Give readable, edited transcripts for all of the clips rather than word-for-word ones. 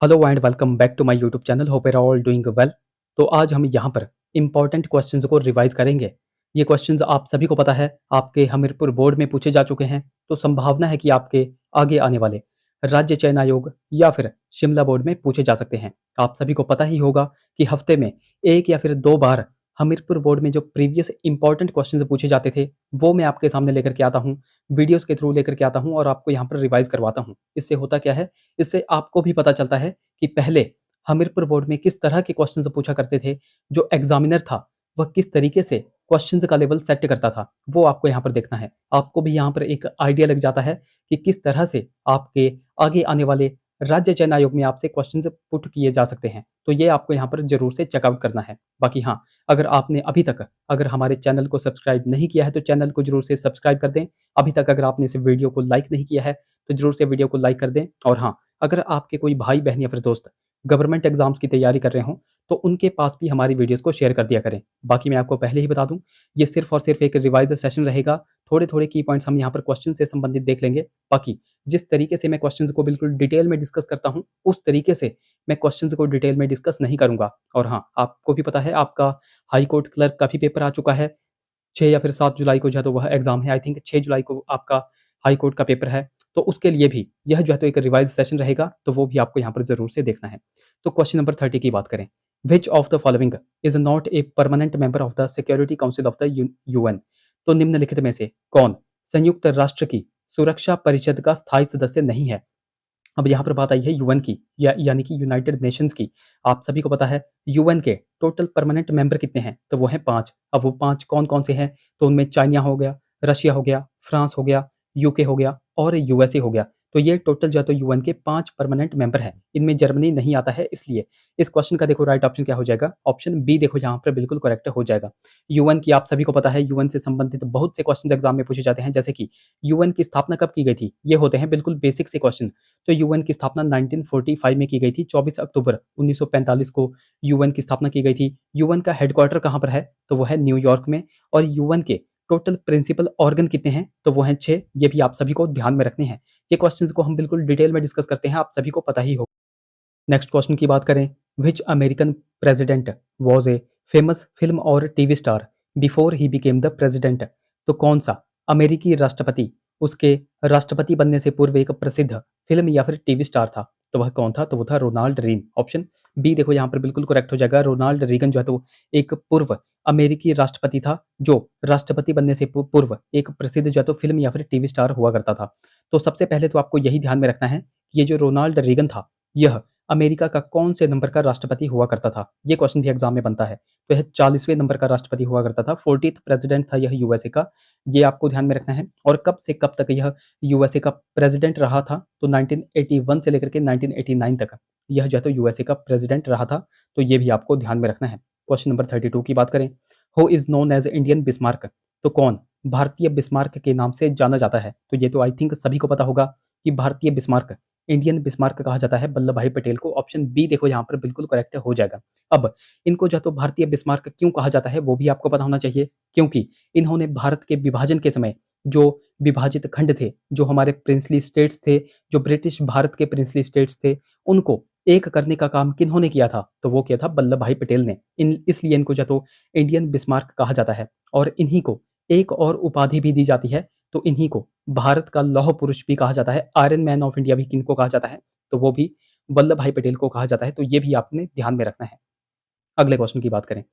Hello and welcome back to my YouTube channel. Hope you are all doing well. तो आज हम यहाँ पर इंपॉर्टेंट क्वेश्चंस को रिवाइज करेंगे। ये क्वेश्चंस आप सभी को पता है, आपके हमीरपुर बोर्ड में पूछे जा चुके हैं। तो संभावना है कि आपके आगे आने वाले राज्य चयन आयोग या फिर शिमला बोर्ड में पूछे जा सकते हैं। आप सभी को पता ही होगा कि हफ्ते में एक या फिर दो बार हमीरपुर बोर्ड में जो प्रीवियस इंपॉर्टेंट क्वेश्चंस पूछे जाते थे, वो मैं आपके सामने लेकर के आता हूँ, वीडियोस के थ्रू लेकर के आता हूँ और आपको यहाँ पर रिवाइज करवाता हूँ। इससे होता क्या है, इससे आपको भी पता चलता है कि पहले हमीरपुर बोर्ड में किस तरह के क्वेश्चंस पूछा करते थे। जो एग्जामिनर था वह किस तरीके से क्वेश्चंस का लेवल सेट करता था, वो आपको यहाँ पर देखना है। आपको भी यहाँ पर एक आइडिया लग जाता है कि किस तरह से आपके आगे आने वाले राज्य चयन आयोग में आपसे क्वेश्चंस पुट किए जा सकते हैं। तो ये आपको यहाँ पर जरूर से चेकआउट करना है। बाकी हाँ, अगर आपने अभी तक अगर हमारे चैनल को सब्सक्राइब नहीं किया है तो चैनल को जरूर से सब्सक्राइब कर दें। अभी तक अगर आपने इस वीडियो को लाइक नहीं किया है तो जरूर से वीडियो को लाइक कर दें। और हाँ, अगर आपके कोई भाई बहन या फिर दोस्त गवर्नमेंट एग्जाम्स की तैयारी कर रहे हों तो उनके पास भी हमारी वीडियोस को शेयर कर दिया करें। बाकी मैं आपको पहले ही बता दूं, ये सिर्फ और सिर्फ एक रिवाइज सेशन रहेगा। थोड़े थोड़े की पॉइंट्स हम यहाँ पर क्वेश्चन से संबंधित देख लेंगे। बाकी जिस तरीके से मैं क्वेश्चंस को बिल्कुल डिटेल में डिस्कस करता हूँ, उस तरीके से मैं क्वेश्चंस को डिटेल में डिस्कस नहीं करूंगा। और हाँ, आपको भी पता है आपका हाई कोर्ट क्लर्क का भी पेपर आ चुका है। 6 या फिर 7 जुलाई को जो है तो वह एग्जाम है। आई थिंक 6 जुलाई को आपका हाई कोर्ट का पेपर है। तो उसके लिए भी यह जो है तो एक रिवाइज सेशन रहेगा, तो वो भी आपको यहाँ पर ज़रूर से देखना है। तो क्वेश्चन नंबर 30 की बात करें, which of the following is not a permanent member of the security council of the UN. तो निम्नलिखित में से कौन संयुक्त राष्ट्र की सुरक्षा परिषद का स्थायी सदस्य नहीं है। अब यहाँ पर बात आई है यूएन की, यानी कि यूनाइटेड नेशंस की। आप सभी को पता है यूएन के टोटल परमानेंट मेंबर कितने हैं, तो वो हैं 5। अब वो 5 कौन-कौन से हैं, तो उनमें चाइना हो गया, रशिया हो गया, फ्रांस हो गया, यूके हो गया और यूएसए हो गया। तो ये टोटल जो है तो यूएन के 5 परमानेंट मेंबर हैं। इनमें जर्मनी नहीं आता है, इसलिए इस क्वेश्चन का देखो राइट ऑप्शन क्या हो जाएगा, ऑप्शन बी देखो यहाँ पर बिल्कुल करेक्ट हो जाएगा। यूएन की आप सभी को पता है, यूएन से संबंधित बहुत से क्वेश्चन एग्जाम में पूछे जाते हैं, जैसे कि यूएन की स्थापना कब की गई थी, ये होते हैं बिल्कुल बेसिक से क्वेश्चन। तो यूएन की स्थापना 1945 में की गई थी। 24 अक्टूबर 1945 को यूएन की स्थापना की गई थी। यूएन का हेडक्वार्टर कहाँ पर है, तो वो है न्यूयॉर्क में। और यूएन के टोटल प्रिंसिपल ऑर्गन कितने हैं, तो वो हैं 6। ये भी आप सभी को ध्यान में रखने हैं। ये क्वेश्चंस को हम बिल्कुल डिटेल में डिस्कस करते हैं, आप सभी को पता ही होगा। नेक्स्ट क्वेश्चन की बात करें, which American president was a famous film और TV star before he became the president. तो कौन सा अमेरिकी राष्ट्रपति उसके राष्ट्रपति बनने से पूर्व एक प्रसिद्ध फिल्म या फिर टीवी स्टार था, तो वह कौन था, तो वो था रोनाल्ड रीन। ऑप्शन बी देखो यहाँ पर बिल्कुल करेक्ट हो जाएगा। रोनाल्ड रीगन जो है तो एक पूर्व अमेरिकी राष्ट्रपति था, जो राष्ट्रपति बनने से पूर्व एक प्रसिद्ध जो है तो फिल्म या फिर टीवी स्टार हुआ करता था। तो सबसे पहले तो आपको यही ध्यान में रखना है, ये जो रोनाल्ड रीगन था, यह अमेरिका का कौन से नंबर का राष्ट्रपति हुआ करता था। ये क्वेश्चन भी एग्जाम में बनता है। तो यह 40वें नंबर का राष्ट्रपति हुआ करता था, 40th प्रेसिडेंट था यह यूएसए का। ये आपको ध्यान में रखना है। और कब से कब तक यह यूएसए का प्रेसिडेंट रहा था, तो 1981 से लेकर के 1989 तक यह जो है तो यूएसए का प्रेसिडेंट रहा था। तो ये भी आपको ध्यान में रखना है। क्वेश्चन नंबर 32 की बात करें, who is known as Indian Bismarck. तो कौन भारतीय बिस्मार्क के नाम से जाना जाता है, तो ये तो आई थिंक सभी को पता होगा कि भारतीय बिस्मार्क, इंडियन बिस्मार्क कहा जाता है वल्लभ भाई पटेल को। ऑप्शन बी देखो यहाँ पर बिल्कुल करेक्ट हो जाएगा। अब इनको जो है तो भारतीय बिस्मार्क क्यों कहा जाता है, वो भी आपको पता होना चाहिए, क्योंकि इन्होंने भारत के विभाजन के समय जो विभाजित खंड थे, जो हमारे प्रिंसली स्टेट्स थे, जो ब्रिटिश भारत के प्रिंसली स्टेट्स थे, उनको एक करने का काम किन्होंने किया था, तो वो किया था वल्लभ भाई पटेल ने। इसलिए इनको जो है तो इंडियन बिस्मार्क कहा जाता है। और इन्हीं को एक और उपाधि भी दी जाती है, तो इन्हीं को भारत का लौह पुरुष भी कहा जाता है। आयरन मैन ऑफ इंडिया भी किनको कहा जाता है, तो वो भी वल्लभ भाई पटेल को कहा जाता है। तो ये भी आपने ध्यान में रखना है। अगले क्वेश्चन की बात करें,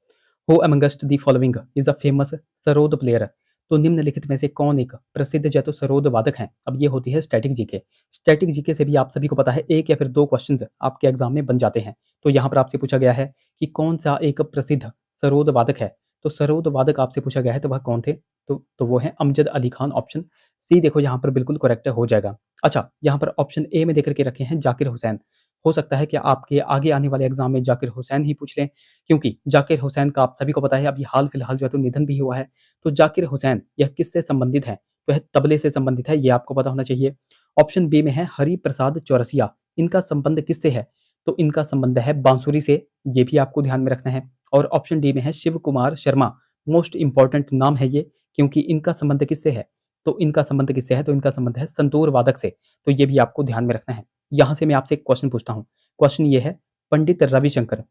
who amongst the following is a famous sarod player. तो निम्नलिखित में से कौन एक प्रसिद्ध जो है तो सरोद वादक हैं। अब ये होती है स्टैटिक जीके। स्टैटिक जीके से भी आप सभी को पता है एक या फिर दो क्वेश्चंस आपके एग्जाम में बन जाते हैं। तो यहाँ पर आपसे पूछा गया है कि कौन सा एक प्रसिद्ध सरोद वादक है। तो सरोद वादक आपसे पूछा गया है, तो वह कौन थे, तो वो है अमजद अली खान। ऑप्शन सी देखो यहाँ पर बिल्कुल करेक्ट हो जाएगा। अच्छा, यहाँ पर ऑप्शन ए में देकर के रखे हैं जाकिर हुसैन। हो सकता है कि आपके आगे आने वाले एग्जाम में जाकिर हुसैन ही पूछ लें, क्योंकि जाकिर हुसैन का आप सभी को पता है अभी हाल फिलहाल जो है तो निधन भी हुआ है। तो जाकिर हुसैन यह किससे संबंधित है, तो यह तबले से संबंधित है, ये आपको पता होना चाहिए। ऑप्शन बी में है हरि प्रसाद चौरसिया। इनका संबंध किससे है, तो इनका संबंध है बांसुरी से, ये भी आपको ध्यान में रखना है। और ऑप्शन डी में है शिव कुमार शर्मा। मोस्ट इंपॉर्टेंट नाम है ये, क्योंकि इनका संबंध किससे है, तो इनका संबंध किससे है, तो इनका संबंध है संतूर वादक से। तो ये भी आपको ध्यान में रखना है। यहाँ से मैं आपसे एक क्वेश्चन पूछता हूँ, क्वेश्चन ये है, पंडित रविशंकर।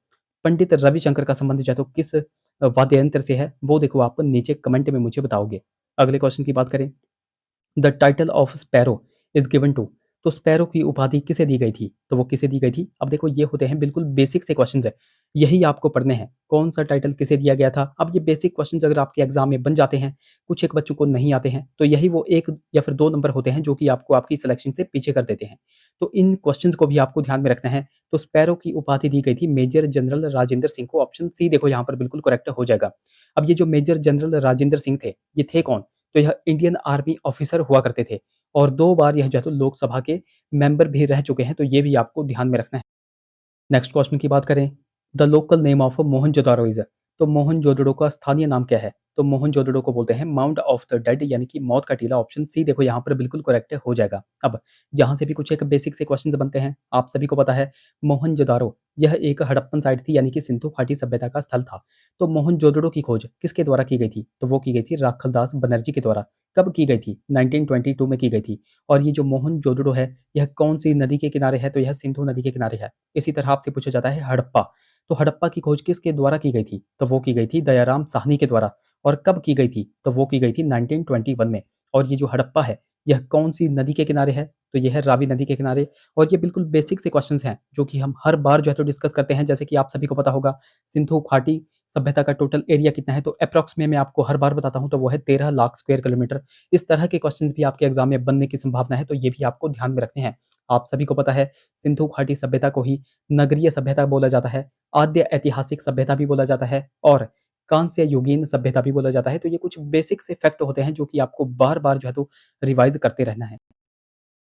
पंडित रविशंकर का संबंध जो है तो किस वाद्य यंत्र से है, वो देखो आप नीचे कमेंट में मुझे बताओगे। अगले क्वेश्चन की बात करें, the title of sparrow is given to. तो स्पैरो की उपाधि किसे दी गई थी, तो वो किसे दी गई थी। अब देखो ये होते हैं बिल्कुल बेसिक से क्वेश्चंस है, यही आपको पढ़ने हैं, कौन सा टाइटल किसे दिया गया था। अब ये बेसिक क्वेश्चंस अगर आपके एग्जाम में बन जाते हैं, कुछ एक बच्चों को नहीं आते हैं, तो यही वो एक या फिर दो नंबर होते हैं जो कि आपको आपकी सिलेक्शन से पीछे कर देते हैं। तो इन क्वेश्चंस को भी आपको ध्यान में रखना है। तो स्पैरो की उपाधि दी गई थी मेजर जनरल राजेंद्र सिंह को। ऑप्शन सी देखो यहाँ पर बिल्कुल करेक्ट हो जाएगा। अब ये जो मेजर जनरल राजेंद्र सिंह थे, ये थे कौन, तो यह इंडियन आर्मी ऑफिसर हुआ करते थे और 2 बार यह जो है तो लोकसभा के मेंबर भी रह चुके हैं, तो ये भी आपको ध्यान में रखना है। नेक्स्ट क्वेश्चन की बात करें, the local name of Mohenjodaro is. तो मोहनजोदड़ो का स्थानीय नाम क्या है, तो मोहनजोदड़ो को बोलते हैं माउंट ऑफ द डेड, यानी कि मौत का टीला। ऑप्शन सी देखो यहाँ पर बिल्कुल करेक्ट हो जाएगा। अब यहाँ से भी कुछ एक बेसिक से क्वेश्चन बनते हैं, आप सभी को पता है मोहनजोदारो यह एक हड़प्पन साइट थी, यानी कि सिंधु घाटी सभ्यता का स्थल था। तो मोहनजोदड़ो की खोज किसके द्वारा की गई थी, तो वो की गई थी राखलदास बनर्जी के द्वारा। कब की गई थी, 1922 में की गई थी। और ये जो मोहनजोदड़ो है, यह कौन सी नदी के किनारे है, तो यह सिंधु नदी के किनारे है। इसी तरह आपसे पूछा जाता है हड़प्पा। तो हड़प्पा की खोज किसके द्वारा की गई थी, तो वो की गई थी दयाराम साहनी के द्वारा। और कब की गई थी, तो वो की गई थी 1921 में। और ये जो हड़प्पा है, यह कौन सी नदी के किनारे है, तो यह है रावी नदी के किनारे। और ये बिल्कुल बेसिक से क्वेश्चंस हैं जो कि हम हर बार जो है तो डिस्कस करते हैं। जैसे कि आप सभी को पता होगा सिंधु घाटी सभ्यता का टोटल एरिया कितना है, तो अप्रॉक्स में मैं आपको हर बार बताता हूँ, तो वो है 13 लाख स्क्वायर किलोमीटर। इस तरह के क्वेश्चंस भी आपके एग्जाम में बनने की संभावना है, तो ये भी आपको ध्यान में रखने हैं। आप सभी को पता है सिंधु घाटी सभ्यता को ही नगरीय सभ्यता बोला जाता है, आद्य ऐतिहासिक सभ्यता भी बोला जाता है और कांस्य युगीन सभ्यता भी बोला जाता है। तो ये कुछ बेसिक से फैक्ट होते हैं जो कि आपको बार-बार जो है तो रिवाइज़ करते रहना है।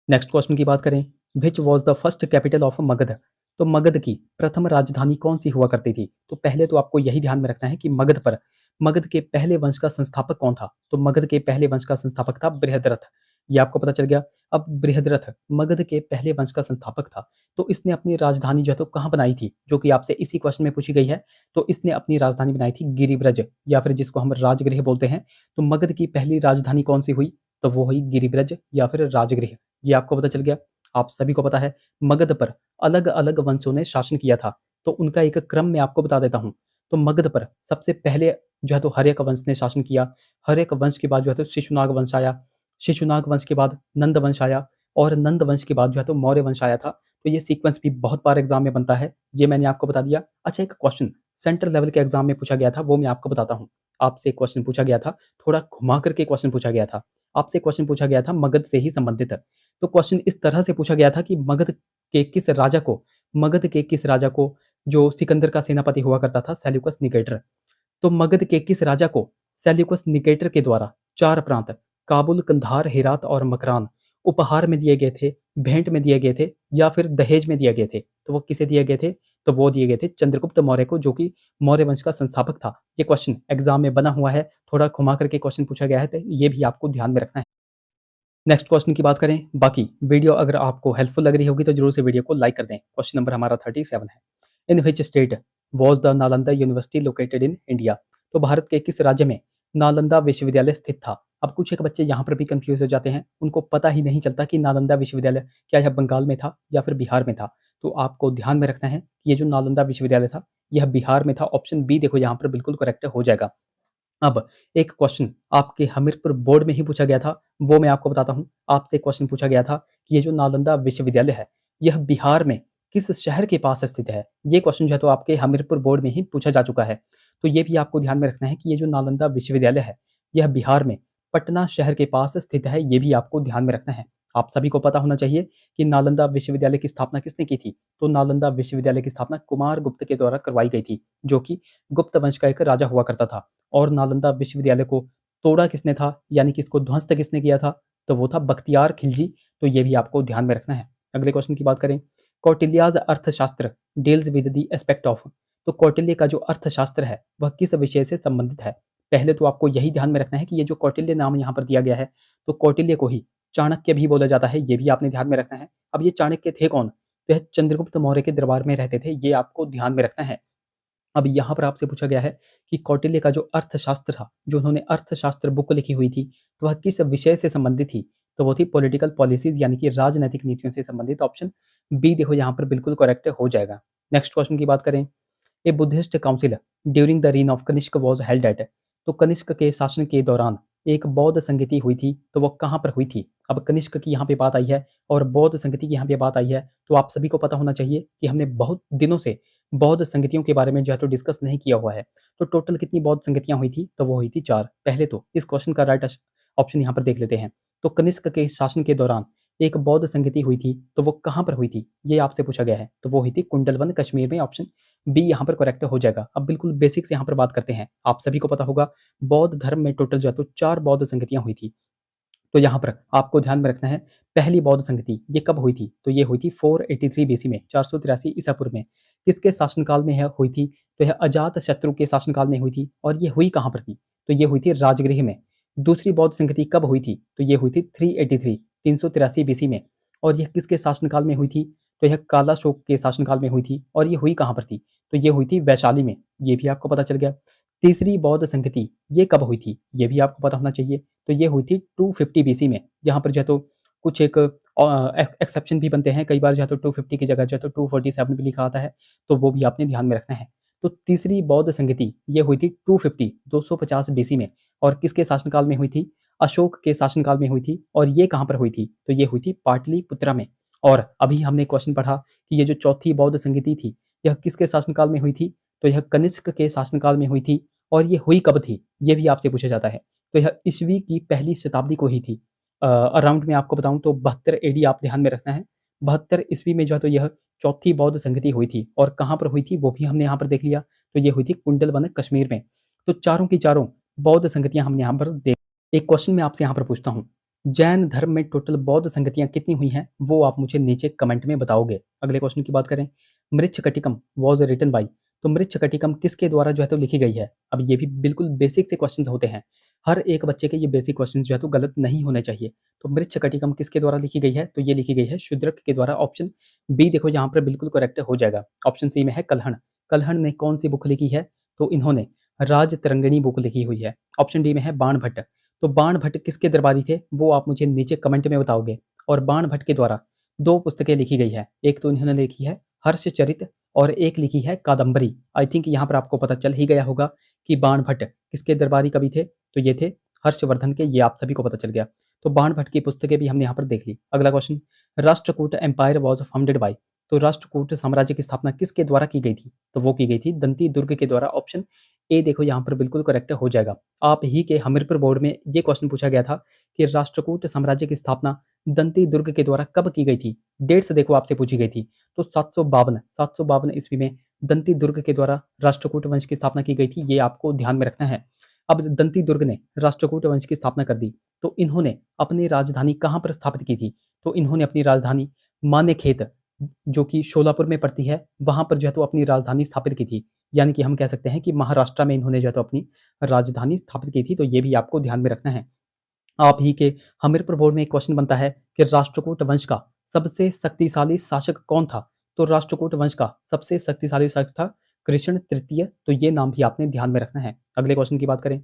नेक्स्ट क्वेश्चन की बात करें, which was the first capital of Magadh. तो मगध की प्रथम राजधानी कौन-सी हुआ करती थी? तो पहले तो आपको यही ध्यान में रखना है कि मगध के पहले वंश का संस्थापक कौन था? तो मगध के पहले वंश का संस्थापक था बृहद्रथ। ये आपको पता चल गया। अब बृहद्रथ मगध के पहले वंश का संस्थापक था, तो इसने अपनी राजधानी जो है तो कहाँ बनाई थी? जो कि आपसे इसी क्वेश्चन में पूछी गई है। तो इसने अपनी राजधानी बनाई थी गिरिब्रज, या फिर जिसको हम राजगृह बोलते हैं। तो मगध की पहली राजधानी कौन-सी हुई? तो वो हुई गिरिब्रज या फिर राजगृह। ये आपको पता चल गया। आप सभी को पता है मगध पर अलग-अलग वंशों ने शासन किया था, तो उनका एक क्रम मैं आपको बता देता हूँ। तो मगध पर सबसे पहले जो है तो हर्यक वंश ने शासन किया। हर्यक वंश के बाद जो है तो शिशुनाग वंश आया। शिशुनाग वंश के बाद नंद वंश आया और नंद वंश के बाद जो है तो मौर्य वंश आया था। तो ये सीक्वेंस भी बहुत बार एग्जाम में बनता है, ये मैंने आपको बता दिया। अच्छा, एक क्वेश्चन सेंट्रल लेवल के एग्जाम में पूछा गया था, वो मैं आपको बताता हूँ। आपसे एक क्वेश्चन पूछा गया था, थोड़ा घुमा करके क्वेश्चन पूछा गया था। आपसे क्वेश्चन पूछा गया था मगध से ही संबंधित। तो क्वेश्चन इस तरह से पूछा गया था कि मगध के किस राजा को जो सिकंदर का सेनापति हुआ करता था सेल्यूकस निकेटर, तो मगध के किस राजा को सेल्यूकस निकेटर के द्वारा 4 प्रांत काबुल, कंधार, हेरात और मकरान उपहार में दिए गए थे, भेंट में दिए गए थे या फिर दहेज में दिए गए थे? तो वो किसे दिए गए थे? तो वो दिए गए थे चंद्रगुप्त मौर्य को, जो कि मौर्य वंश का संस्थापक था। ये क्वेश्चन एग्जाम में बना हुआ है, थोड़ा घुमा करके क्वेश्चन पूछा गया है, तो ये भी आपको ध्यान में रखना है। नेक्स्ट क्वेश्चन की बात करें, बाकी वीडियो अगर आपको हेल्पफुल लग रही होगी तो जरूर से वीडियो को लाइक कर दें। क्वेश्चन नंबर हमारा 37 है, in which state was the Nalanda university located in India. तो भारत के किस राज्य में नालंदा विश्वविद्यालय स्थित था? अब कुछ एक बच्चे यहाँ पर भी कंफ्यूज हो जाते हैं, उनको पता ही नहीं चलता कि नालंदा विश्वविद्यालय क्या यह बंगाल में था या फिर बिहार में था। तो आपको ध्यान में रखना है कि ये जो नालंदा विश्वविद्यालय था, यह बिहार में था। ऑप्शन बी देखो यहाँ पर बिल्कुल करेक्ट हो जाएगा। अब एक क्वेश्चन आपके हमीरपुर बोर्ड में ही पूछा गया था, वो मैं आपको बताता हूँ। आपसे क्वेश्चन पूछा गया था कि ये जो नालंदा विश्वविद्यालय है, यह बिहार में किस शहर के पास स्थित है? ये क्वेश्चन जो है तो आपके हमीरपुर बोर्ड में ही पूछा जा चुका है। तो ये भी आपको ध्यान में रखना है कि ये जो नालंदा विश्वविद्यालय है, यह बिहार में पटना शहर के पास स्थित है, ये भी आपको ध्यान में रखना है। आप सभी को पता होना चाहिए कि नालंदा विश्वविद्यालय की स्थापना किसने की थी? तो नालंदा विश्वविद्यालय की स्थापना कुमारगुप्त के द्वारा करवाई गई थी, जो कि गुप्त वंश का एक राजा हुआ करता था। और नालंदा विश्वविद्यालय को तोड़ा किसने था, यानी कि इसको ध्वस्त किसने किया था? तो वो था बख्तियार खिलजी। तो ये भी आपको ध्यान में रखना है। अगले क्वेश्चन की बात करें, कौटिल्याज अर्थशास्त्र deals with the aspect of. तो कौटिल्य का जो अर्थशास्त्र है वह किस विषय से संबंधित है? पहले तो आपको यही ध्यान में रखना है कि ये जो कौटिल्य नाम यहाँ पर दिया गया है, तो कौटिल्य को ही चाणक्य भी बोला जाता है, ये भी आपने ध्यान में रखना है। अब ये चाणक्य थे कौन? तो यह चंद्रगुप्त मौर्य के दरबार में रहते थे, ये आपको ध्यान में रखना है। अब यहाँ पर आपसे पूछा गया है कि कौटिल्य का जो अर्थशास्त्र था, जो उन्होंने अर्थशास्त्र बुक लिखी हुई थी, तो वह किस विषय से संबंधित थी? तो वो थी पॉलिटिकल पॉलिसीज यानी कि राजनैतिक नीतियों से संबंधित। ऑप्शन बी देखो यहाँ पर बिल्कुल करेक्ट हो जाएगा। नेक्स्ट क्वेश्चन की बात करें, a Buddhist council during the reign of Kanishka was held at. तो कनिष्क के शासन के दौरान एक बौद्ध संगति हुई थी, तो वो कहाँ पर हुई थी? अब कनिष्क की यहाँ पे बात आई है और बौद्ध संगति की यहाँ पे बात आई है, तो आप सभी को पता होना चाहिए कि हमने बहुत दिनों से बौद्ध संगतियों के बारे में जो है तो डिस्कस नहीं किया हुआ है। तो टोटल कितनी बौद्ध संगतियां हुई थी? तो वो हुई थी 4। पहले तो इस क्वेश्चन का राइट ऑप्शन यहाँ पर देख लेते हैं। तो कनिष्क के शासन के दौरान एक बौद्ध संगति हुई थी, तो वो कहाँ पर हुई थी? ये आपसे पूछा गया है। तो वो हुई थी कुंडलवन कश्मीर में। ऑप्शन बी यहाँ पर करेक्ट हो जाएगा। अब बिल्कुल बेसिक से यहाँ पर बात करते हैं। आप सभी को पता होगा बौद्ध धर्म में टोटल जो है तो 4 बौद्ध संगतियां हुई थी। तो यहाँ पर आपको ध्यान में रखना है, पहली बौद्ध संगति ये कब हुई थी? तो ये हुई थी 483 बीसी में, 483 ईसा पूर्व में। किसके शासनकाल में यह हुई थी? तो यह अजात शत्रु के शासनकाल में हुई थी। और ये हुई कहाँ पर थी? तो ये हुई थी राजगृह में। दूसरी बौद्ध संगति कब हुई थी? तो ये हुई थी 383 383 बीसी में। और यह किसके शासनकाल में हुई थी? तो यह कालाशोक के शासनकाल में हुई थी। और ये हुई कहाँ पर थी? तो ये हुई थी वैशाली में। ये भी आपको पता चल गया। तीसरी बौद्ध संगति ये कब हुई थी? ये भी आपको पता होना चाहिए। तो ये हुई थी 250 बीसी में। यहाँ पर जो है तो कुछ एक एक्सेप्शन भी बनते हैं, कई बार जो है तो 250 की जगह जो है तो 247 भी लिखा आता है, तो वो भी आपने ध्यान में रखना है। तो तीसरी बौद्ध संगति ये हुई थी 250 250 बीसी में। और किसके शासनकाल में हुई थी? अशोक के शासनकाल में हुई थी। और ये कहाँ पर हुई थी? तो ये हुई थी पाटलिपुत्रा में। और अभी हमने क्वेश्चन पढ़ा कि ये जो चौथी बौद्ध संगति थी, यह किसके शासनकाल में हुई थी? तो यह कनिष्क के शासनकाल में हुई थी। और ये हुई कब थी? ये भी आपसे पूछा जाता है। तो यह ईस्वी की पहली शताब्दी को ही थी। अराउंड में आपको बताऊँ तो 72 एडी आप ध्यान में रखना है। 72 ईस्वी में जो है तो यह चौथी बौद्ध संगति हुई थी। और कहाँ पर हुई थी वो भी हमने यहाँ पर देख लिया। तो ये हुई थी कुंडलवन कश्मीर में। तो चारों की चारों बौद्ध संगतियाँ हमने यहाँ पर देख। एक क्वेश्चन मैं आपसे यहाँ पर पूछता हूँ, जैन धर्म में टोटल बौद्ध संगतियाँ कितनी हुई हैं? वो आप मुझे नीचे कमेंट में बताओगे। अगले क्वेश्चन की बात करें, मृच्छकटिकम वॉज रिटन बाई। तो मृच्छकटिकम किसके द्वारा जो है तो लिखी गई है? अब ये भी बिल्कुल बेसिक से क्वेश्चन होते हैं। हर एक बच्चे के ये बेसिक क्वेश्चन जो है तो गलत नहीं होने चाहिए। तो मृच्छकटिकम किसके द्वारा लिखी गई है? तो ये लिखी गई है शूद्रक के द्वारा। ऑप्शन बी देखो यहाँ पर बिल्कुल करेक्ट हो जाएगा। ऑप्शन सी में है कल्हण। कल्हण ने कौन सी बुक लिखी है? तो इन्होंने राज तरंगिणी बुक लिखी हुई है। ऑप्शन डी में है बाण भट्ट। तो बाण भट्ट किसके दरबारी थे? वो आप मुझे नीचे कमेंट में बताओगे। और बाण भट्ट के द्वारा 2 पुस्तकें लिखी गई है। एक तो इन्होंने लिखी है हर्षचरित और एक लिखी है कादम्बरी। आई थिंक यहाँ पर आपको पता चल ही गया होगा कि बाण भट्ट किसके दरबारी कवि थे? तो ये थे हर्षवर्धन के। ये आप सभी को पता चल गया। तो बाण भट्ट की पुस्तकें भी हमने यहाँ पर देख ली। अगला question, Rashtrakuta empire was founded by. तो राष्ट्रकूट साम्राज्य की स्थापना किसके द्वारा की गई थी? तो वो की गई थी दंती दुर्ग के द्वारा। ऑप्शन ए देखो यहाँ पर बिल्कुल करेक्ट हो जाएगा। आप ही के हमीरपुर बोर्ड में ये क्वेश्चन पूछा गया था कि राष्ट्रकूट साम्राज्य की स्थापना दंती दुर्ग के द्वारा कब की गई थी? डेट्स देखो आपसे पूछी गई थी। तो 752 ईस्वी में दंती दुर्ग के द्वारा राष्ट्रकूट वंश की स्थापना की गई थी। ये आपको ध्यान में रखना है। अब दंती दुर्ग ने राष्ट्रकूट वंश की स्थापना कर दी, तो इन्होंने अपनी राजधानी कहाँ पर स्थापित की थी? तो इन्होंने अपनी राजधानी मानेखेत, जो कि शोलापुर में पड़ती है, वहां पर जो है तो अपनी राजधानी स्थापित की थी। यानी कि हम कह सकते हैं कि महाराष्ट्र में इन्होंने जो है तो अपनी राजधानी स्थापित की थी। तो ये भी आपको ध्यान में रखना है। आप ही के हमीरपुर बोर्ड में एक क्वेश्चन बनता है कि राष्ट्रकूट वंश का सबसे शक्तिशाली शासक कौन था? तो राष्ट्रकूट वंश का सबसे शक्तिशाली शासक था कृष्ण तृतीय। तो ये नाम भी आपने ध्यान में रखना है। अगले क्वेश्चन की बात करें,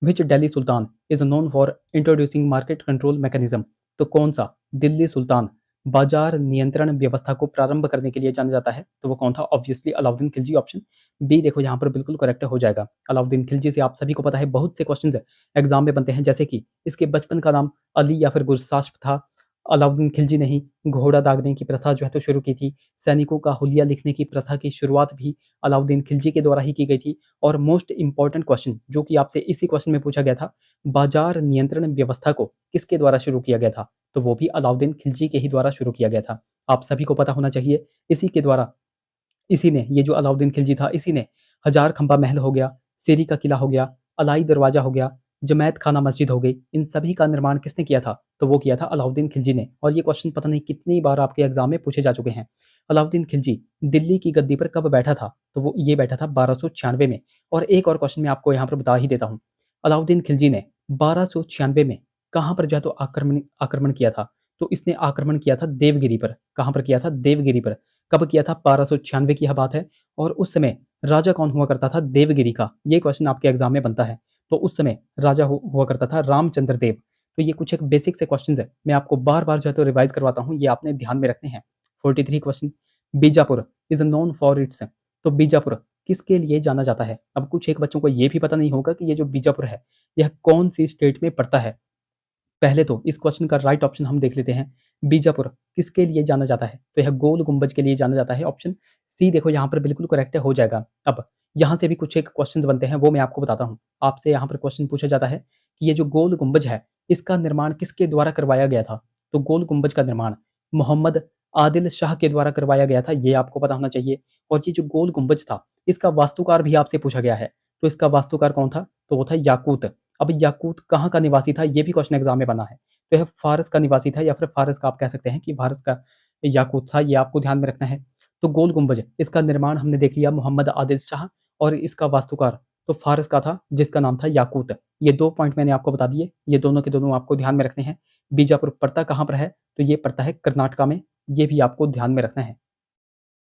which Delhi sultan is known for introducing market control mechanism. तो कौन सा दिल्ली सुल्तान बाजार नियंत्रण व्यवस्था को प्रारंभ करने के लिए जाना जाता है? तो वो कौन था? Obviously Alauddin Khilji. Option B देखो यहाँ पर बिल्कुल करेक्ट हो जाएगा। अलाउद्दीन खिलजी से आप सभी को पता है बहुत से क्वेश्चंस एग्जाम में बनते हैं, जैसे कि इसके बचपन का नाम अली या फिर गुरसास्प था। अलाउद्दीन खिलजी ने ही घोड़ा दागने की प्रथा जो है तो शुरू की थी। सैनिकों का हुलिया लिखने की प्रथा की शुरुआत भी अलाउद्दीन खिलजी के द्वारा ही की गई थी। और मोस्ट इंपॉर्टेंट क्वेश्चन जो कि आपसे इसी क्वेश्चन में पूछा गया था, बाजार नियंत्रण व्यवस्था को किसके द्वारा शुरू किया गया था? तो वो भी अलाउद्दीन खिलजी के ही द्वारा शुरू किया गया था। आप सभी को पता होना चाहिए इसी के द्वारा, इसी ने, ये जो अलाउद्दीन खिलजी था, इसी ने हजार खंबा महल हो गया, सेरी का किला हो गया, अलाई दरवाजा हो गया, जमैत खाना मस्जिद हो गई, इन सभी का निर्माण किसने किया था? तो वो किया था अलाउद्दीन खिलजी ने। और ये क्वेश्चन पता नहीं कितनी बार आपके एग्जाम में पूछे जा चुके हैं। अलाउद्दीन खिलजी दिल्ली की गद्दी पर कब बैठा था? तो वो ये बैठा था 1296 में। और एक और क्वेश्चन मैं आपको यहाँ पर बता ही देता हूँ, अलाउद्दीन खिलजी ने 1296 में कहाँ पर जो तो आक्रमण आक्रमण किया था? तो इसने आक्रमण किया था देवगिरी पर। कहाँ पर किया था? देवगिरी पर। कब किया था? 1296 की यह बात है। और उस समय राजा कौन हुआ करता था देवगिरी का? ये क्वेश्चन आपके एग्जाम में बनता है। तो उस समय राजा हुआ करता था रामचंद्र देव। तो ये कुछ एक बेसिक से क्वेश्चंस है, मैं आपको बार-बार जो है तो रिवाइज़ करवाता हूँ, ये आपने ध्यान में रखने हैं। 43 question, Bijapur is known for its, तो बीजापुर किसके लिए जाना जाता है? अब कुछ एक बच्चों को ये भी पता नहीं होगा कि ये जो बीजापुर है, यह कौन-सी स्टेट में पड़ता है? पहले तो इस क्वेश्चन का राइट ऑप्शन हम देख लेते हैं, बीजापुर किसके लिए जाना जाता है? तो यह गोल गुंबज के लिए जाना जाता है, ऑप्शन सी देखो यहाँ पर बिल्कुल करेक्ट हो जाएगा। अब यहाँ से भी कुछ एक क्वेश्चंस बनते हैं, वो मैं आपको बताता हूँ। आपसे यहाँ पर क्वेश्चन पूछा जाता है कि ये जो गोल गुंबज है, इसका निर्माण किसके द्वारा करवाया गया था? तो गोल गुंबज का निर्माण मोहम्मद आदिल शाह के द्वारा करवाया गया था, ये आपको पता होना चाहिए। और ये जो गोल गुंबज था, इसका वास्तुकार भी आपसे पूछा गया है, तो इसका वास्तुकार कौन था? तो वो था याकूत। अब याकूत कहाँ का निवासी था, ये भी क्वेश्चन एग्जाम में बना है। तो यह फारस का निवासी था, या फिर फारस का आप कह सकते हैं कि फारस का याकूत था, ये आपको ध्यान में रखना है। तो गोल गुंबज, इसका निर्माण हमने देख लिया मोहम्मद आदिल शाह, और इसका वास्तुकार तो फारस का था, जिसका नाम था याकूत। ये 2 पॉइंट मैंने आपको बता दिए, ये दोनों के दोनों आपको ध्यान में रखने हैं। बीजापुर पड़ता कहाँ पर है? तो ये पड़ता है कर्नाटका में, ये भी आपको ध्यान में रखना है।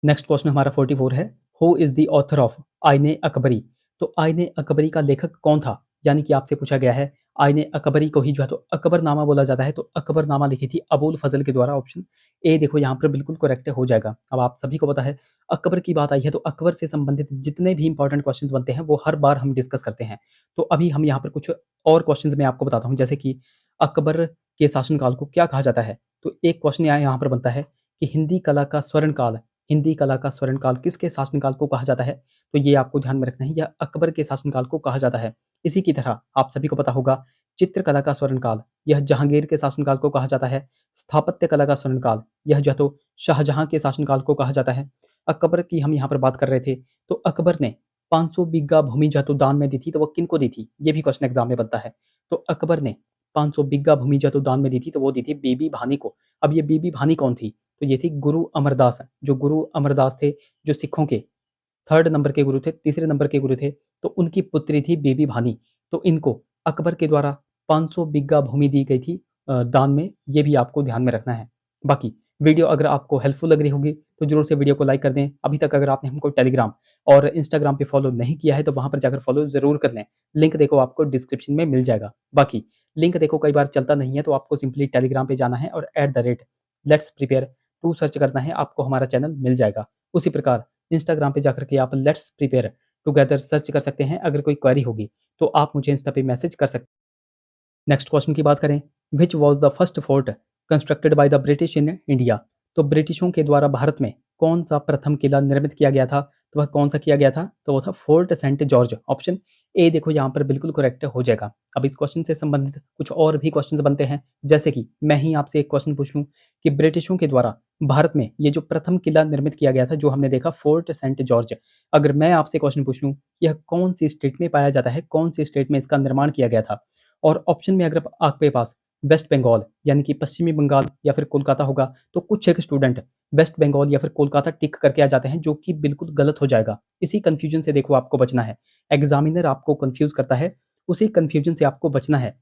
नेक्स्ट क्वेश्चन हमारा 44 है, who is the author of आईने अकबरी? तो आईने अकबरी का लेखक कौन था? यानी कि आपसे पूछा गया है, आईने अकबरी को ही जो है तो अकबरनामा बोला जाता है, तो अकबरनामा लिखी थी अबुल फजल के द्वारा, ऑप्शन ए देखो यहाँ पर बिल्कुल करेक्ट हो जाएगा। अब आप सभी को पता है, अकबर की बात आई है तो अकबर से संबंधित जितने भी इंपॉर्टेंट क्वेश्चन बनते हैं वो हर बार हम डिस्कस करते हैं। तो अभी हम यहाँ पर कुछ और क्वेश्चन मैं आपको बताता हूँ, जैसे कि अकबर के शासनकाल को क्या कहा जाता है? तो एक क्वेश्चन यहाँ पर बनता है कि हिंदी कला का स्वर्णकाल, हिंदी कला का स्वर्णकाल किसके शासनकाल को कहा जाता है? तो ये आपको ध्यान में रखना है, यह अकबर के शासनकाल को कहा जाता है। इसी की तरह आप सभी को पता होगा, चित्रकला का स्वर्णकाल, यह जहांगीर के शासनकाल को कहा जाता है। स्थापत्य कला का स्वर्णकाल, यह जो है तो शाहजहां के शासनकाल को कहा जाता है। अकबर की हम यहाँ पर बात कर रहे थे, तो अकबर ने 500 बीघा भूमि जो है तो दान में दी थी, तो वो किनको दी थी? ये भी क्वेश्चन एग्जाम में बनता है। तो अकबर ने 500 बीघा भूमि जो है तो दान में दी थी, तो वो दी थी बीबी भानी को। अब ये बीबी भानी कौन थी? तो ये थी गुरु अमरदास। जो गुरु अमरदास थे, जो सिखों के 3rd नंबर के गुरु थे, तीसरे नंबर के गुरु थे, तो उनकी पुत्री थी बीबी भानी। तो इनको अकबर के द्वारा 500 बिग्गा भूमि दी गई थी दान में, ये भी आपको ध्यान में रखना है। बाकी वीडियो अगर आपको हेल्पफुल लग रही होगी, तो ज़रूर से वीडियो को लाइक कर दें। अभी तक अगर आपने हमको टेलीग्राम और इंस्टाग्राम पे फॉलो नहीं किया है, तो वहाँ पर जाकर फॉलो ज़रूर कर लें। लिंक देखो आपको डिस्क्रिप्शन में मिल जाएगा। बाकी लिंक देखो कई बार चलता नहीं है, तो आपको सिंपली टेलीग्राम पे जाना है और लेट्स प्रिपेयर टू सर्च करना है, आपको हमारा चैनल मिल जाएगा। उसी प्रकार इंस्टाग्राम पे जाकर के आप लेट्स प्रिपेयर टुगेदर सर्च कर सकते हैं, अगर कोई क्वेरी होगी तो आप मुझे इंस्टा पे मैसेज कर सकते हैं। नेक्स्ट क्वेश्चन की बात करें, which was the first fort constructed by the British in India? तो ब्रिटिशों के द्वारा भारत में कौन सा प्रथम किला निर्मित किया गया था? तो वह कौन सा किया गया था? तो वो था Fort Saint George, option A देखो यहाँ पर बिल्कुल करेक्ट हो जाएगा। अब इस क्वेश्चन से संबंधित कुछ और भी क्वेश्चंस बनते हैं, जैसे कि मैं ही आपसे एक क्वेश्चन पूछ लूं कि ब्रिटिशों के द्वारा भारत में ये जो प्रथम किला निर्मित किया गया था, जो हमने देखा फोर्ट सेंट जॉर्ज, अगर मैं आपसे क्वेश्चन पूछ लूं, यह कौन सी स्टेट में पाया जाता है, कौन सी स्टेट में इसका निर्माण किया गया था? और ऑप्शन में अगर आपके पास वेस्ट बंगाल यानी कि पश्चिमी बंगाल या फिर कोलकाता होगा, तो कुछ एक स्टूडेंट वेस्ट बंगाल या फिर कोलकाता टिक करके आ जाते हैं, जो कि बिल्कुल गलत हो जाएगा। इसी कंफ्यूजन से देखो आपको बचना है। एग्जामिनर आपको कंफ्यूज करता है, उसी कंफ्यूजन से आपको बचना है।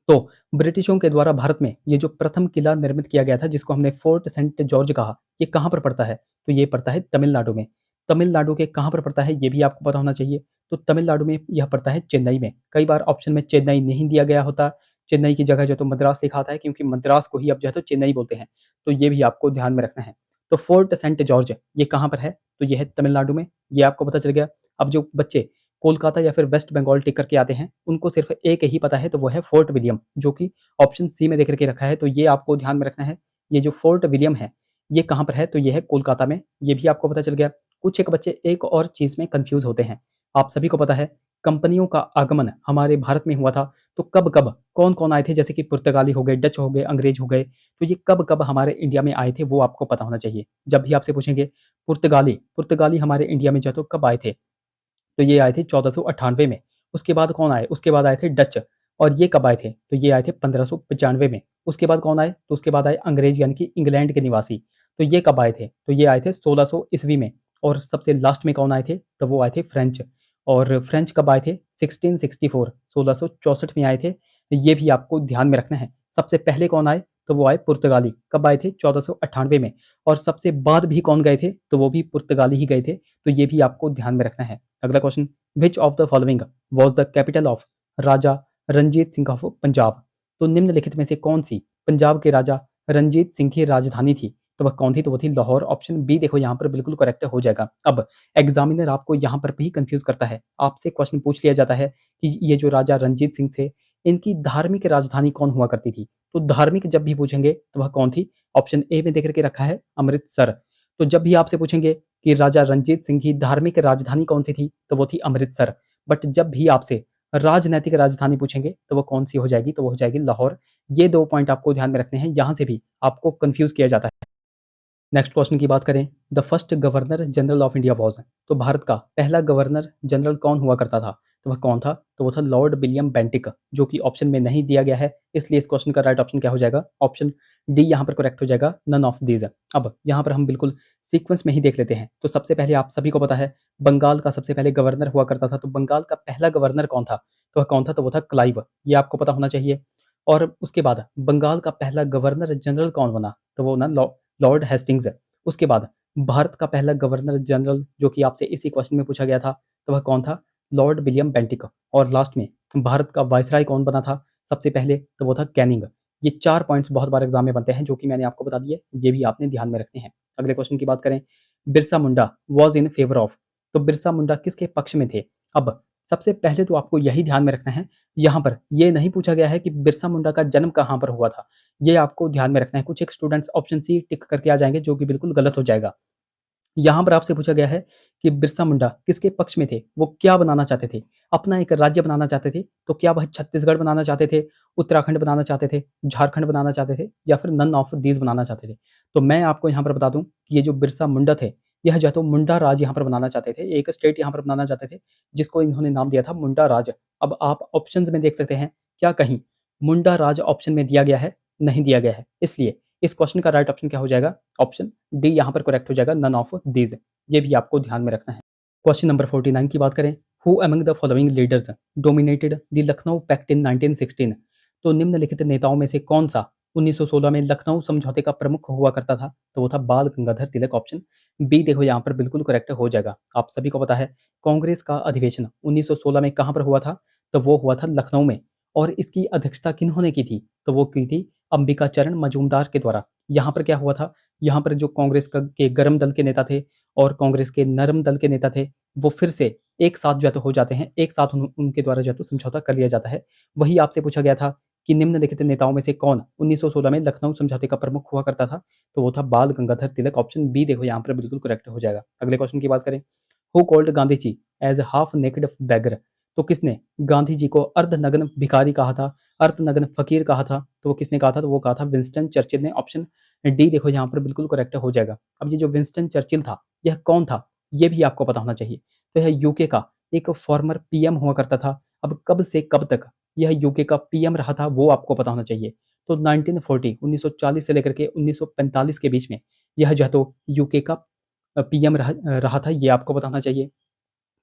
तो ब्रिटिशों के द्वारा भारत में ये जो प्रथम किला निर्मित किया गया था, जिसको हमने फोर्ट सेंट जॉर्ज कहा, ये कहाँ पर पड़ता है? तो ये पड़ता है तमिलनाडु में। तमिलनाडु के कहाँ पर पड़ता है, ये भी आपको पता होना चाहिए। तो तमिलनाडु में यह पड़ता है चेन्नई में। कई बार ऑप्शन में चेन्नई नहीं दिया गया होता, चेन्नई की जगह जो तो मद्रास लिखा आता है, क्योंकि मद्रास को ही अब जो है तो चेन्नई बोलते हैं। तो ये भी आपको ध्यान में रखना है। तो फोर्ट सेंट जॉर्ज ये कहाँ पर है? तो ये है तमिलनाडु में, ये आपको पता चल गया। अब जो बच्चे कोलकाता या फिर वेस्ट बंगाल टिक करके आते हैं, उनको सिर्फ एक ही पता है, तो वो है फोर्ट विलियम, जो कि ऑप्शन सी में देख करके रखा है। तो ये आपको ध्यान में रखना है। ये जो फोर्ट विलियम है, ये कहाँ पर है? तो ये है कोलकाता में, ये भी आपको पता चल गया। कुछ एक बच्चे एक और चीज़ में कन्फ्यूज़ होते हैं। आप सभी को पता है, कंपनियों का आगमन हमारे भारत में हुआ था, तो कब-कब, कौन-कौन आए थे? जैसे कि पुर्तगाली हो गए, डच हो गए, अंग्रेज हो गए, तो ये कब-कब हमारे इंडिया में आए थे, वो आपको पता होना चाहिए। जब भी आपसे पूछेंगे पुर्तगाली, पुर्तगाली हमारे इंडिया में जो है तो कब आए थे? तो ये आए थे 1498 में। उसके बाद कौन आए? उसके बाद आए थे डच, और ये कब आए थे? तो ये आए थे 1595 में। उसके बाद कौन आए? तो उसके बाद आए अंग्रेज, यानी कि इंग्लैंड के निवासी। तो ये कब आए थे? तो ये आए थे 1600 ईस्वी में। और सबसे लास्ट में कौन आए थे? तो वो आए थे फ्रेंच। और फ्रेंच कब आए थे? 1664, 1664 में आए थे। ये भी आपको ध्यान में रखना है। सबसे पहले कौन आए? तो वो आए पुर्तगाली। कब आए थे? 1498 में। और सबसे बाद भी कौन गए थे? तो वो भी पुर्तगाली ही गए थे। तो ये भी आपको ध्यान में रखना है। अगला question, which of the following was the capital of Raja Ranjit Singh of Punjab? तो निम्नलिखित में से कौन-सी पंजाब के राजा रणजीत सिंह की राजधानी थी? तो वह कौन थी? तो वो थी लाहौर। ऑप्शन बी देखो यहाँ पर बिल्कुल करेक्ट हो जाएगा। अब एग्ज़ामिनर आपको यहाँ पर भी कन्फ्यूज़ करता है। आपसे क्वेश्चन पूछ लिया जाता है कि ये जो राजा रणजीत सिंह थे, इनकी धार्मिक राजधानी कौन हुआ करती थी? तो धार्मिक जब भी पूछेंगे तो वह कौन थी? ऑप्शन ए में देख कर के रखा है अमृतसर। तो जब भी आपसे पूछेंगे कि राजा रणजीत सिंह की धार्मिक राजधानी कौन-सी थी? तो वो थी अमृतसर। बट जब भी आपसे राजनैतिक राजधानी पूछेंगे तो वो कौन-सी हो जाएगी? तो वो हो जाएगी लाहौर। ये 2 पॉइंट आपको ध्यान में रखने हैं, यहाँ से भी आपको कन्फ्यूज़ किया जाता है। नेक्स्ट क्वेश्चन की बात करें, the first governor general of India was, तो भारत का पहला गवर्नर जनरल कौन हुआ करता था? तो वह कौन था? तो वो था लॉर्ड विलियम बेंटिक, जो कि ऑप्शन में नहीं दिया गया है, इसलिए इस क्वेश्चन का राइट ऑप्शन क्या हो जाएगा? ऑप्शन डी यहाँ पर करेक्ट हो जाएगा, नन ऑफ दीज़। अब यहाँ पर हम बिल्कुल सीक्वेंस में ही देख लेते हैं। तो सबसे पहले आप सभी को पता है, बंगाल का सबसे पहले गवर्नर हुआ करता था, तो बंगाल का पहला गवर्नर कौन था? तो वह कौन था? तो वो था क्लाइव, ये आपको पता होना चाहिए। और उसके बाद बंगाल का पहला गवर्नर जनरल कौन बना? तो वो ना लॉर्ड हेस्टिंग्स। उसके बाद भारत का पहला गवर्नर जनरल जो कि आपसे इसी क्वेश्चन में पूछा गया था, तो वह कौन था? Lord William Bentinck. और लास्ट में भारत का वायसराय कौन बना था सबसे पहले? तो वो था कैनिंग। ये 4 पॉइंट्स बहुत बार एग्ज़ाम में बनते हैं, जो कि मैंने आपको बता दिए, ये भी आपने ध्यान में रखने हैं। अगले क्वेश्चन की बात करें, Birsa Munda was in favour of, तो बिरसा मुंडा किसके पक्ष में थे? अब सबसे पहले तो आपको यही ध्यान में रखना है, यहाँ पर ये नहीं पूछा गया है कि बिरसा मुंडा का जन्म कहाँ पर हुआ था। ये आपको ध्यान में रखना है। कुछ एक स्टूडेंट्स ऑप्शन सी टिक करके आ जाएँगे, जो कि बिल्कुल गलत हो जाएगा। यहाँ पर आपसे पूछा गया है कि बिरसा मुंडा किसके पक्ष में थे? वो क्या बनाना चाहते थे? अपना एक राज्य बनाना चाहते थे, तो क्या वह छत्तीसगढ़ बनाना चाहते थे, उत्तराखंड बनाना चाहते थे, झारखंड बनाना चाहते थे या फिर नन ऑफ दीज़ बनाना चाहते थे? तो मैं आपको यहाँ पर बता दूँ कि ये जो बिरसा मुंडा थे, यह जो है तो मुंडा राज यहाँ पर बनाना चाहते थे। एक स्टेट यहाँ पर बनाना चाहते थे, जिसको इन्होंने नाम दिया था मुंडा राज। अब आप ऑप्शंस में देख सकते हैं, क्या कहीं मुंडा राज ऑप्शन में दिया गया है? नहीं दिया गया है। इसलिए इस क्वेश्चन का राइट ऑप्शन क्या हो जाएगा? ऑप्शन डी यहाँ पर करेक्ट हो जाएगा, नन ऑफ दीज़। ये भी आपको ध्यान में रखना है। क्वेश्चन नंबर 49 की बात करें, who among the following leaders dominated the Lucknow pact in 1916, तो निम्नलिखित नेताओं में से कौन सा 1916 में लखनऊ समझौते का प्रमुख हुआ करता था? तो वो था बाल गंगाधर तिलक। ऑप्शन बी देखो यहाँ पर बिल्कुल करेक्ट हो जाएगा। आप सभी को पता है, कांग्रेस का अधिवेशन 1916 में कहाँ पर हुआ था? तो वो हुआ था लखनऊ में। और इसकी अध्यक्षता किन्होंने की थी? तो वो की थी अंबिका चरण मजूमदार के द्वारा। यहाँ पर क्या हुआ था? यहाँ पर जो कांग्रेस के गर्म दल के नेता थे और कांग्रेस के नरम दल के नेता थे, वो फिर से एक साथ जो है तो हो जाते हैं, एक साथ उनके द्वारा जो है तो समझौता कर लिया जाता है। वही आपसे पूछा गया था कि निम्नलिखित नेताओं में से कौन 1916 में लखनऊ समझौते का प्रमुख हुआ करता था? तो वो था बाल गंगाधर तिलक। ऑप्शन बी देखो यहाँ पर बिल्कुल करेक्ट हो जाएगा। अगले क्वेश्चन की बात करें, who called Gandhi ji as half naked beggar, तो किसने गांधी जी को अर्धनग्न भिखारी कहा था, अर्धनग्न फकीर कहा था? तो वो किसने कहा था? तो वो कहा था विंस्टन चर्चिल ने। ऑप्शन डी देखो यहाँ पर बिल्कुल करेक्ट हो जाएगा। अब ये जो विंस्टन चर्चिल था, यह कौन था? ये भी आपको पता होना चाहिए। तो यह यूके का एक फॉर्मर पीएम हुआ करता था। अब कब से कब तक यह यूके का पीएम रहा था, वो आपको पता होना चाहिए। तो 1940 1940 से लेकर के 1945 के बीच में यह जो है तो यूके का पीएम रहा था, ये आपको पता होना चाहिए।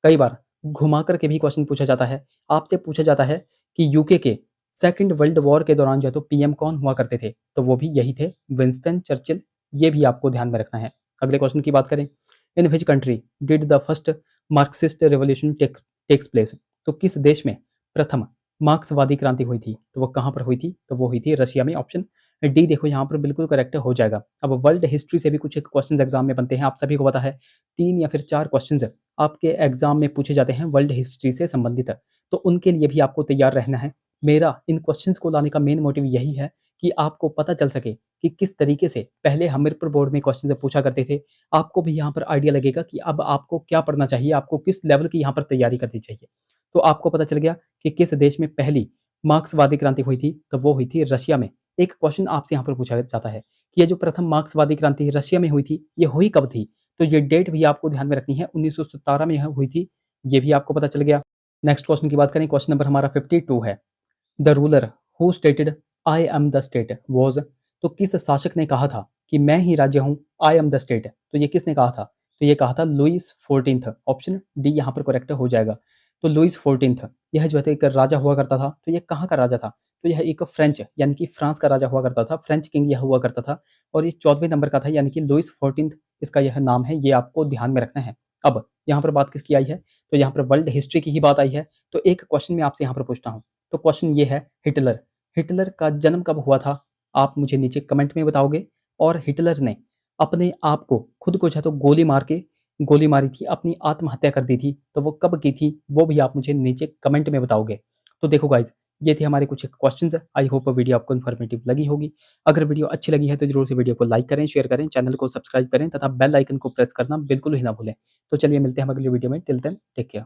कई बार घुमा कर के भी क्वेश्चन पूछा जाता है। आपसे पूछा जाता है कि यूके के सेकंड वर्ल्ड वॉर के दौरान जो है तो पीएम कौन हुआ करते थे? तो वो भी यही थे, विंस्टन चर्चिल। ये भी आपको ध्यान में रखना है। अगले क्वेश्चन की बात करें, in which country did the first Marxist revolution takes place, तो किस देश में प्रथम मार्क्सवादी क्रांति हुई थी? तो वो कहाँ पर हुई थी? तो वो हुई थी रशिया में। ऑप्शन डी देखो यहाँ पर बिल्कुल करेक्ट हो जाएगा। अब वर्ल्ड हिस्ट्री से भी कुछ एक क्वेश्चन एग्जाम में बनते हैं, आप सभी को पता है। 3 या फिर 4 क्वेश्चन आपके एग्जाम में पूछे जाते हैं वर्ल्ड हिस्ट्री से संबंधित, तो उनके लिए भी आपको तैयार रहना है। मेरा इन क्वेश्चंस को लाने का मेन मोटिव यही है कि आपको पता चल सके कि किस तरीके से पहले हमीरपुर बोर्ड में क्वेश्चन पूछा करते थे। आपको भी यहाँ पर आइडिया लगेगा कि अब आपको क्या पढ़ना चाहिए, आपको किस लेवल की यहाँ पर तैयारी करनी चाहिए। तो आपको पता चल गया कि किस देश में पहली मार्क्सवादी क्रांति हुई थी, तो वो हुई थी रशिया में। एक क्वेश्चन आपसे यहाँ पर पूछा जाता है कि ये जो प्रथम मार्क्सवादी क्रांति रशिया में हुई थी, ये हुई कब थी? तो ये डेट भी आपको ध्यान में रखनी है, 1917 में यह हुई थी, ये भी आपको पता चल गया। नेक्स्ट क्वेश्चन की बात करें, क्वेश्चन नंबर हमारा 52 है। The ruler who stated I am the state was, तो किस शासक ने कहा था कि मैं ही राज्य हूँ, आई एम द स्टेट? तो ये किसने कहा था? तो ये कहा था लुईस 14th। ऑप्शन डी यहाँ पर करेक्ट हो जाएगा। तो लुईस 14th यह जो है तो एक राजा हुआ करता था। तो ये कहाँ का राजा था? तो यह एक फ्रेंच यानी कि फ्रांस का राजा हुआ करता था, फ्रेंच किंग यह हुआ करता था। और ये 14वें नंबर का था, यानी कि लुईस 14th इसका यह नाम है, ये आपको ध्यान में रखना है। अब यहाँ पर बात किसकी आई है? तो यहाँ पर वर्ल्ड हिस्ट्री की ही बात आई है। तो एक क्वेश्चन मैं आपसे यहाँ पर पूछता हूँ। तो क्वेश्चन ये है, हिटलर हिटलर का जन्म कब हुआ था? आप मुझे नीचे कमेंट में बताओगे। और हिटलर ने अपने आप को, खुद को चाहे तो गोली मारी थी, अपनी आत्महत्या कर दी थी, तो वो कब की थी? वो भी आप मुझे नीचे कमेंट में बताओगे। तो देखो गाइज़, ये थे हमारे कुछ क्वेश्चंस। आई होप वीडियो आपको इन्फॉर्मेटिव लगी होगी। अगर वीडियो अच्छी लगी है तो ज़रूर से वीडियो को लाइक करें, शेयर करें, चैनल को सब्सक्राइब करें तथा बेल आइकन को प्रेस करना बिल्कुल ही ना भूलें। तो चलिए मिलते हैं हम अगली वीडियो में। Till then take care.